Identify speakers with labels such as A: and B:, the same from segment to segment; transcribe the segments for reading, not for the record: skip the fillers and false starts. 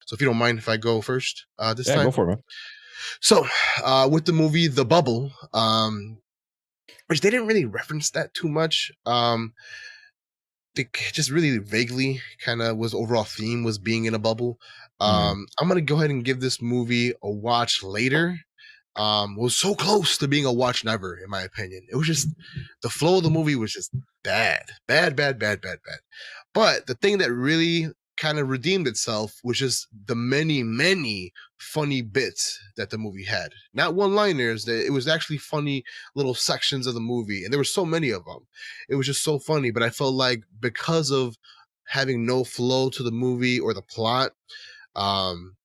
A: So if you don't mind if I go first this
B: Yeah, go
A: time.
B: for it, man.
A: So with the movie The Bubble, which they didn't really reference that too much. They just really vaguely kind of was overall theme was being in a bubble.
B: Mm.
A: I'm gonna go ahead and give this movie a watch later. Was so close to being a watch never, in my opinion. It was just the flow of the movie was just bad, bad, bad, bad, bad, bad. But the thing that really kind of redeemed itself was just the many, many funny bits that the movie had. Not one-liners. It was actually funny little sections of the movie, and there were so many of them. It was just so funny. But I felt like because of having no flow to the movie or the plot, um,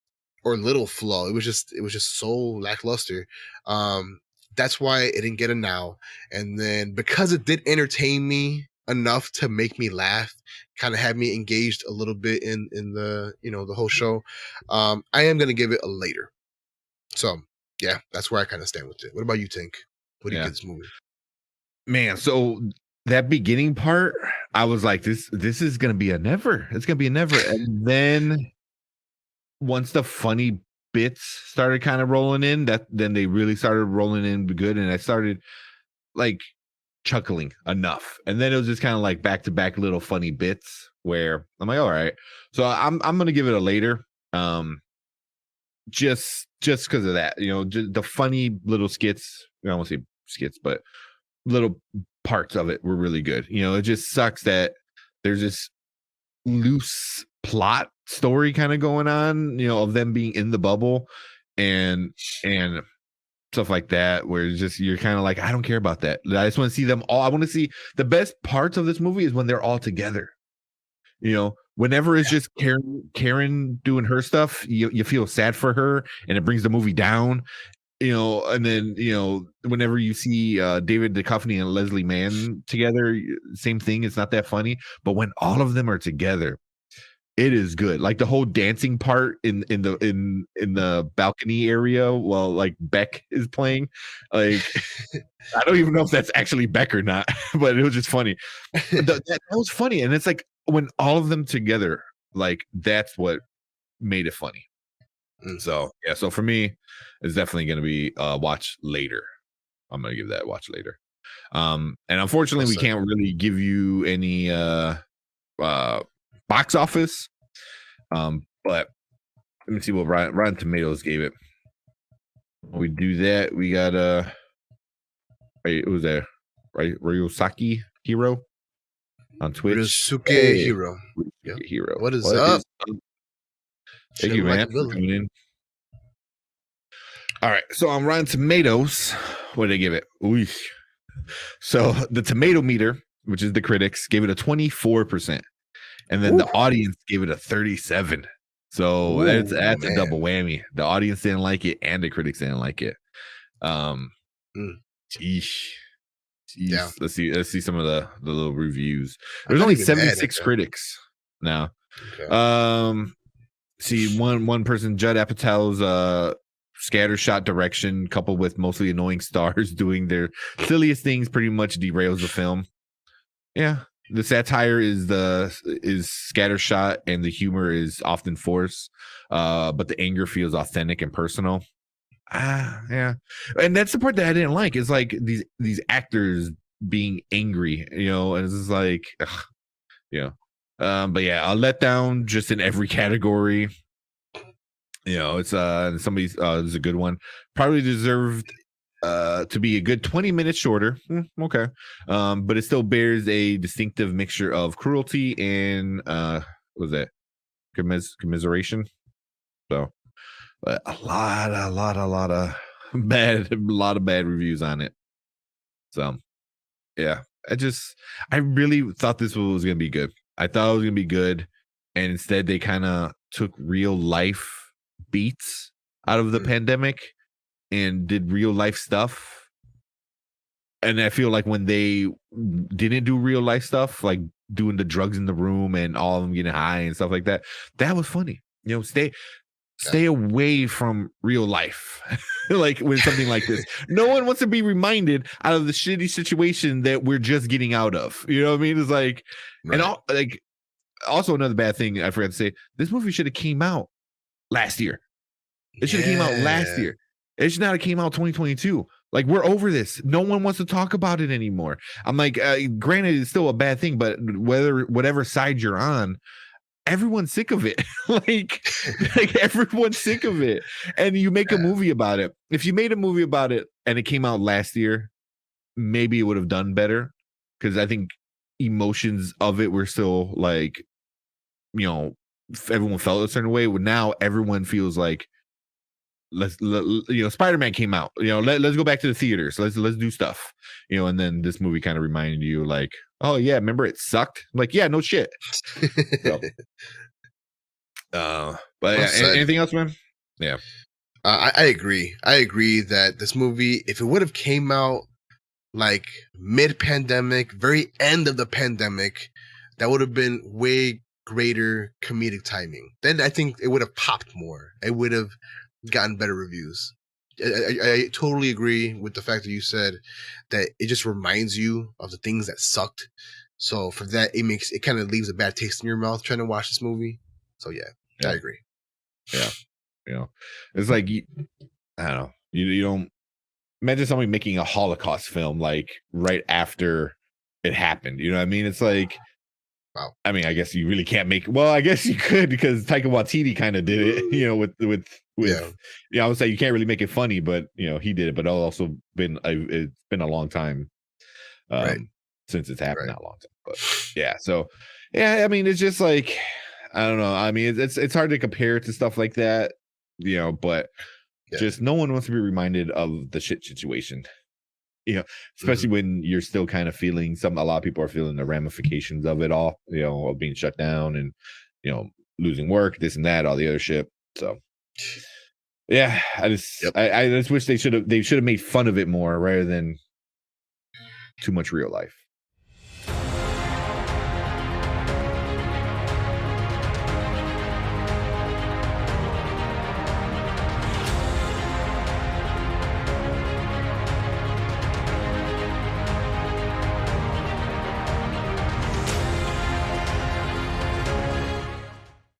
A: or little flow. It was just so lackluster. Um, that's why it didn't get a now. And then because it did entertain me enough to make me laugh, kind of had me engaged a little bit in the the whole show. I am gonna give it a later. So yeah, that's where I kind of stand with it. What about you, Tink? What do you
B: Yeah,
A: give this movie?
B: man. So that beginning part, I was like, this is gonna be a never. It's gonna be a never. And then once the funny bits started kind of rolling in, that then they really started rolling in good, and I started like chuckling enough. And then it was just kind of like back to back little funny bits where I'm like, all right. So I'm gonna give it a later. Um, just because of that, just the funny little skits. I won't say skits, but little parts of it were really good. It just sucks that there's this loose plot story kind of going on, of them being in the bubble and stuff like that, where it's just you're kind of like, I don't care about that. I just want to see them all. I want to see the best parts of this movie is when they're all together. Whenever it's just Karen doing her stuff, you feel sad for her and it brings the movie down. And then whenever you see David Duchovny and Leslie Mann together, same thing. It's not that funny, but when all of them are together, it is good. Like the whole dancing part in the balcony area while like Beck is playing. Like I don't even know if that's actually Beck or not, but it was just funny. That was funny, and it's like when all of them together, like that's what made it funny.
A: Mm,
B: So yeah, so for me, it's definitely going to be watch later. I'm going to give that watch later. And unfortunately,
A: well
B: we
A: said.
B: can't really give you any box office. But let me see what Rotten Tomatoes gave it. When we do that, we got it was a Ryosaki Hero on Twitch.
A: Ryusuke
B: Hey,
A: Hero. Yep.
B: Ryusuke Hero.
A: What is
B: What
A: up?
B: is up? Thank you,
A: Chilling like
B: man,
A: a
B: for
A: villain.
B: coming in. All right, so on Rotten Tomatoes, what did they give it? Ooh. So the tomato meter, which is the critics, gave it a 24%, and then the audience gave it a 37%. So that's
A: Ooh,
B: a
A: man.
B: double whammy. The audience didn't like it, and the critics didn't like it.
A: Mm,
B: Sheesh.
A: yeah.
B: Let's see some of the little reviews.
A: I'm
B: There's
A: not
B: only
A: even mad at
B: 76
A: that.
B: critics now.
A: Okay.
B: See one person, Judd Apatow's scattershot direction, coupled with mostly annoying stars doing their silliest things, pretty much derails the film. Yeah, the satire is scattershot, and the humor is often forced. But the anger feels authentic and personal. Yeah, and that's the part that I didn't like. Is like these actors being angry, and it's just like, ugh, yeah. But yeah, a letdown just in every category. It's somebody's is a good one. Probably deserved to be a good 20 minutes shorter. Okay. But it still bears a distinctive mixture of cruelty and what was that? Commiseration. So but a lot of bad reviews on it. So yeah. I really thought this was gonna be good. I thought it was gonna be good. And instead they kind of took real life beats out of the pandemic and did real life stuff. And I feel like when they didn't do real life stuff, like doing the drugs in the room and all of them getting high and stuff like that, that was funny. Stay away from real life. Like with something like this, no one wants to be reminded out of the shitty situation that we're just getting out of. You know what I mean? It's like,
A: Right.
B: also another bad thing I forgot to say, this movie should have came out last year. It should have came out last
A: Yeah.
B: year. It should not have came out 2022. Like, we're over this. No one wants to talk about it anymore. I'm like, granted, it's still a bad thing, but whatever side you're on, everyone's sick of it. like everyone's sick of it. And you make a movie about it. If you made a movie about it and it came out last year, maybe it would have done better. Because I think emotions of it were still like, everyone felt a certain way. Now everyone feels like, Spider-Man came out, let's go back to the theaters, let's do stuff, and then this movie kind of reminded you like, oh yeah, remember it sucked, like, yeah, no shit. So, but
A: Well
B: yeah,
A: said.
B: anything else, man? Yeah.
A: I agree. I agree that this movie, if it would have came out like mid-pandemic, very end of the pandemic, that would have been way greater comedic timing. Then I think it would have popped more. It would have gotten better reviews. I totally agree with the fact that you said that it just reminds you of the things that sucked. So for that, it kind of leaves a bad taste in your mouth trying to watch this movie. So yeah. I agree.
B: Yeah, it's like, I don't know. You don't imagine somebody making a Holocaust film like right after it happened. You know what I mean? It's like,
A: wow.
B: I mean, I guess you really can't make. Well, I guess you could, because Taika Waititi kind of did it. With I would say you can't really make it funny, but he did it. But also it's been a long time since it's happened. Not a long time, but yeah. So yeah, I mean, it's just like, I don't know. I mean, it's hard to compare it to stuff like that, but just no one wants to be reminded of the shit situation, especially when you're still kind of feeling a lot of people are feeling the ramifications of it all, of being shut down and, losing work, this and that, all the other shit. So yeah, I just wish they should have made fun of it more rather than too much real life.